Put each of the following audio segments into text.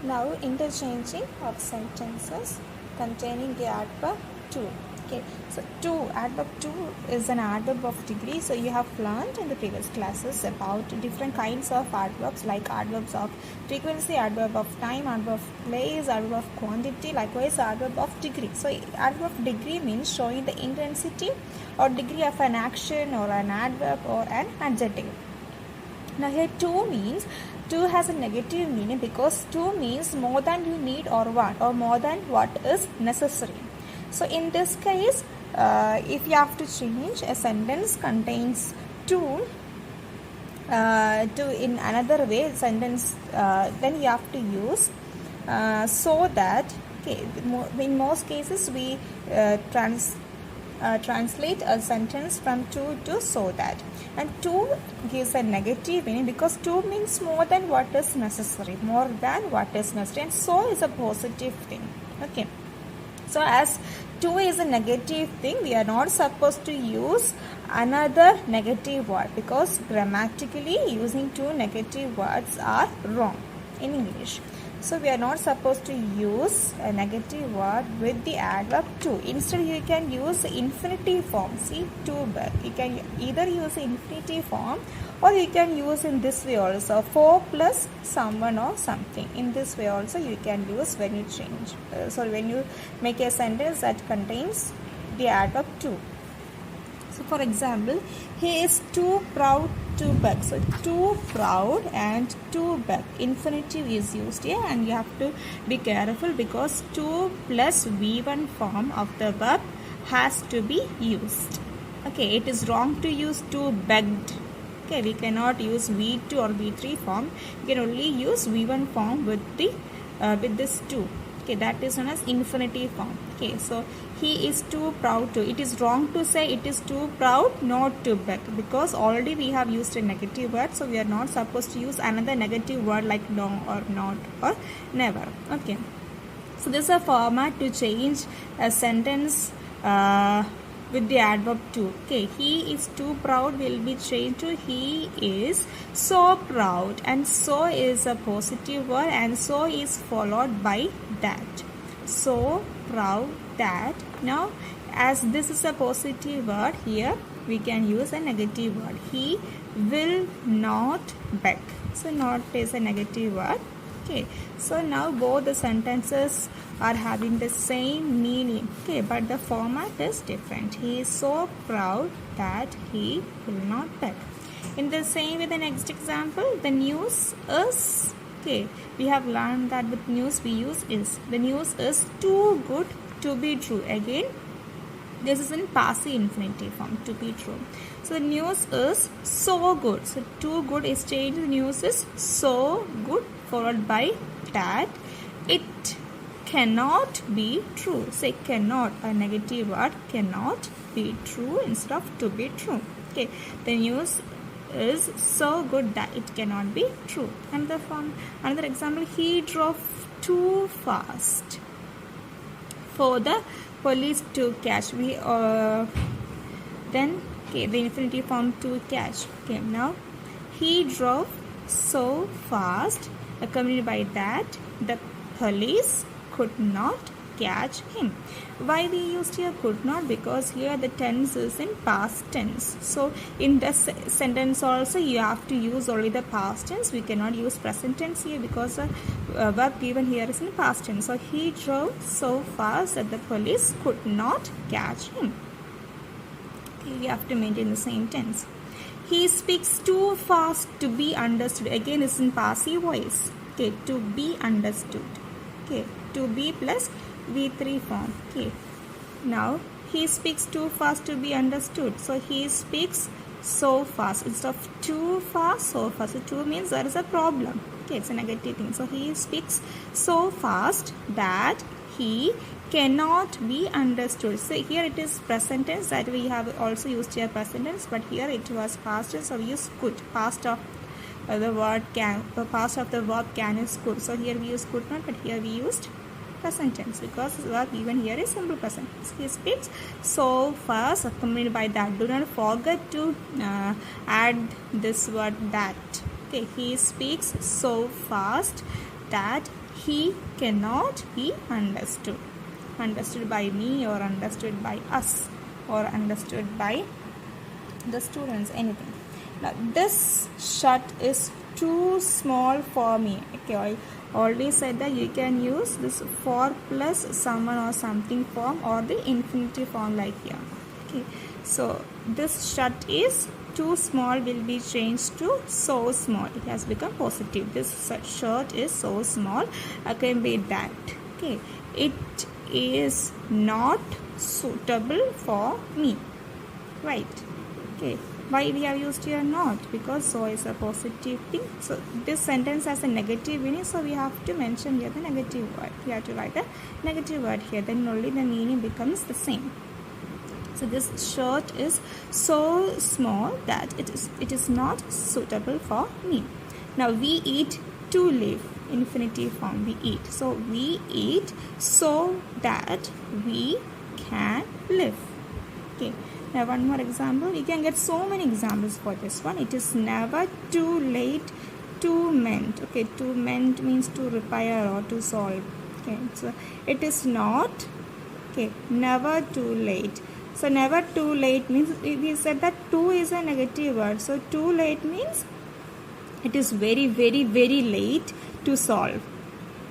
Now interchanging of sentences containing the adverb to. Okay, so to, adverb to is an adverb of degree. So you have learned in the previous classes about different kinds of adverbs, like adverbs of frequency, adverb of time, adverb of place, adverb of quantity, likewise adverb of degree. So adverb of degree means showing the intensity or degree of an action or an adverb or an adjective. Now here to means, to has a negative meaning because to means more than you need or want, or more than what is necessary. So in this case, if you have to change a sentence contains to in another way sentence, then you have to use so that. Okay, in most cases we translate a sentence from to so that, and to gives a negative meaning because to means more than what is necessary, more than what is necessary, and so is a positive thing. Okay, so as to is a negative thing, we are not supposed to use another negative word because grammatically using two negative words are wrong in English. So we are not supposed to use a negative word with the adverb to. Instead you can use infinitive form. See, to, you can either use infinitive form or you can use in this way also, for plus someone or something. In this way also you can use when you change. When you make a sentence that contains the adverb to. So for example, he is too proud to beg. So too proud and to beg. Infinitive is used here, and you have to be careful because to plus V1 form of the verb has to be used. Okay, it is wrong to use to begged. Okay, we cannot use V2 or V3 form. We can only use V1 form with the with this to. Okay, that is known as infinitive form. Okay, so he is too proud to. It is wrong to say it is too proud not to beg because already we have used a negative word, so we are not supposed to use another negative word like no or not or never. Okay, so this is a format to change a sentence with the adverb to. Okay, he is too proud will be changed to he is so proud, and so is a positive word, and so is followed by that. So proud that. Now as this is a positive word, here we can use a negative word. He will not beg. So not is a negative word. Okay, so now both the sentences are having the same meaning. Okay, but the format is different. He is so proud that he will not beg. In the same way, the next example, the news is. Okay, we have learned that with news we use is. The news is too good to be true. Again, this is in passive infinitive form, to be true. So the news is so good. So too good is changed. The news is so good followed by that. It cannot be true. Say cannot, a negative word, cannot be true instead of to be true. Okay, the news is so good that it cannot be true. Another example, he drove too fast for the police to catch. We then okay, the infinitive form to catch. Okay, now he drove so fast, accompanied by that the police could not catch him. Why we used here could not? Because here the tense is in past tense. So in this sentence also you have to use only the past tense. We cannot use present tense here because the verb given here is in past tense. So he drove so fast that the police could not catch him. Okay, we have to maintain the same tense. He speaks too fast to be understood. Again, it's in passive voice. Okay, to be understood. Okay, to be plus V3 form. Okay, now he speaks too fast to be understood. So he speaks so fast instead of too fast, so fast. So too means there is a problem. Okay, it's a negative thing. So he speaks so fast that he cannot be understood. So here it is present tense, that we have also used here present tense, but here it was past tense, so we use could. Past of the word can, the past of the verb can is could. So here we use could not, but here we used present tense because the verb given here is simple present tense. He speaks so fast, accompanied by that. Do not forget to add this word that. Okay, he speaks so fast that he cannot be understood. Understood by me, or understood by us, or understood by the students, anything. Now this shut is too small for me. Okay, I already said that you can use this for plus someone or something form, or the infinitive form like here. Okay, so this shut is too small will be changed to so small. It has become positive. This shirt is so small. I can be that. Okay, it is not suitable for me. Right. Okay, why we have used here not? Because so is a positive thing. So this sentence has a negative meaning, so we have to mention here the negative word. We have to write a negative word here, then only the meaning becomes the same. So this shirt is so small that it is not suitable for me. Now we eat to live, infinitive form, we eat. So we eat so that we can live. Okay. Now one more example. You can get so many examples for this one. It is never too late to mend. Okay, to mend means to repair or to solve. Okay, so it is not, okay, never too late. So never too late means, we said that too is a negative word. So too late means it is very, very, very late to solve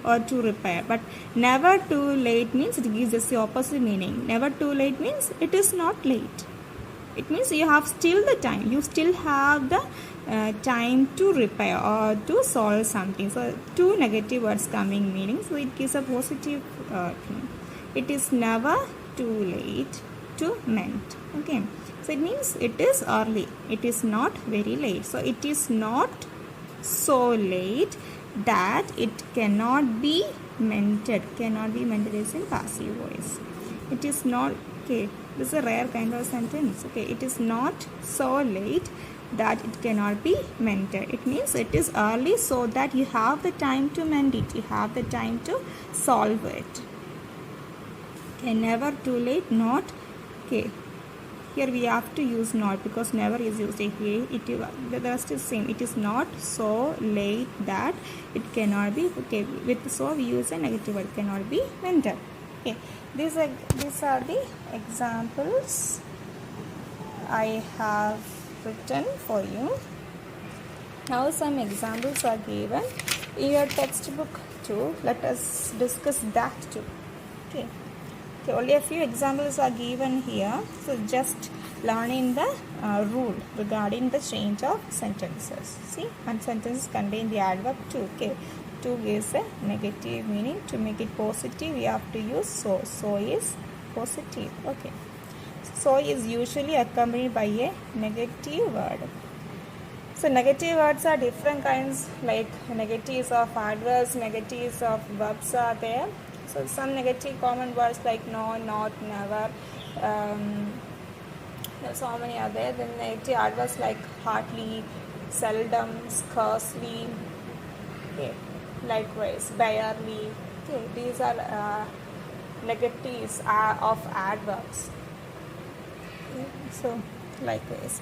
or to repair. But never too late means it gives us the opposite meaning. Never too late means it is not late. It means you have still the time. You still have the time to repair or to solve something. So two negative words coming meaning. So it gives a positive thing. It is never too late to mend. Okay. So it means it is early. It is not very late. So it is not so late that it cannot be mended. Cannot be mended is in passive voice. It is not, okay, this is a rare kind of sentence. Okay, it is not so late that it cannot be mended. It means it is early so that you have the time to mend it. You have the time to solve it. Okay, never too late, not, okay. Here we have to use not because never is used here. The rest is same. It is not so late that it cannot be. Okay, with so we use a negative word, cannot be mended. Okay, these are the examples I have written for you. Now some examples are given in your textbook too. Let us discuss that too. Okay. Okay, only a few examples are given here. So just learning the rule regarding the change of sentences. See, one sentence contain the adverb to. Okay, to gives a negative meaning. To make it positive, we have to use so. So is positive. Okay. So is usually accompanied by a negative word. So negative words are different kinds, like negatives of adverbs, negatives of verbs are there. So some negative common words like no, not, never, so many are there. Then negative adverbs like hardly, seldom, scarcely, okay, likewise, barely. Okay, these are negatives of adverbs. Okay, so likewise,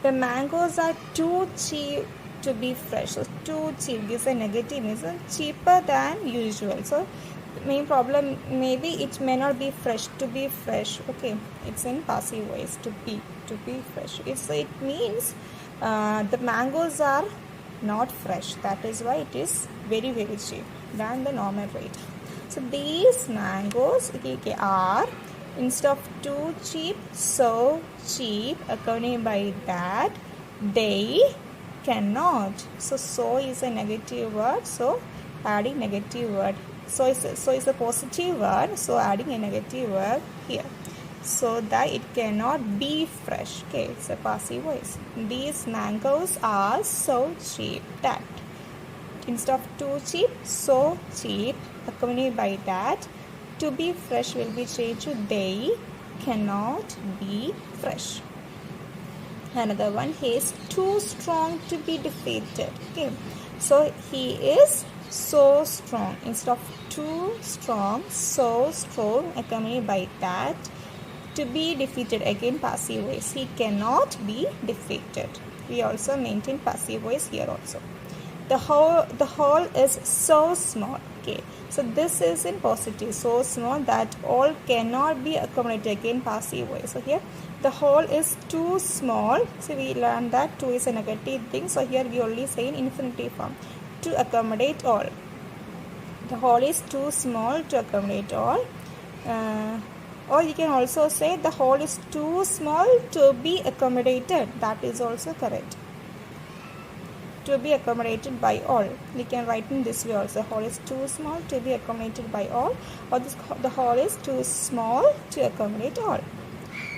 the mangoes are too cheap to be fresh. So too cheap gives a negative, means cheaper than usual. So main problem, maybe it may not be fresh. To be fresh, okay, it's in passive voice. To be fresh, it means the mangoes are not fresh. That is why it is very, very cheap than the normal rate. So these mangoes, okay, are, instead of too cheap, so cheap, accompanied by that they cannot. So is a negative word, so adding negative word. So is a positive word, so adding a negative word here, so that it cannot be fresh. Okay, it's a passive voice. These mangoes are so cheap that, instead of too cheap, so cheap, accompanied by that to be fresh will be changed to they cannot be fresh. Another one, he is too strong to be defeated. Okay, so he is so strong. Instead of too strong, so strong, accompanied by that to be defeated, again passive voice. He cannot be defeated. We also maintain passive voice here also. the hall is so small. Okay, so this is in positive, so small that all cannot be accommodated. Again, passive voice. So here the hall is too small. So we learned that too is a negative thing. So here we only say in infinitive form, to accommodate all. The hall is too small to accommodate all. Or you can also say the hall is too small to be accommodated. That is also correct. To be accommodated by all. We can write in this way also. The hall is too small to be accommodated by all, or the hall is too small to accommodate all.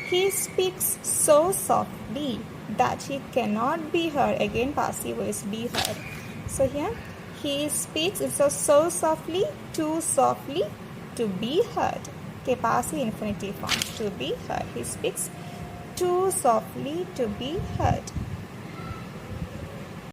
He speaks so softly that he cannot be heard. Again, passive voice, be heard. So here he speaks so softly, too softly to be heard. Okay, passive infinitive form, to be heard. He speaks too softly to be heard.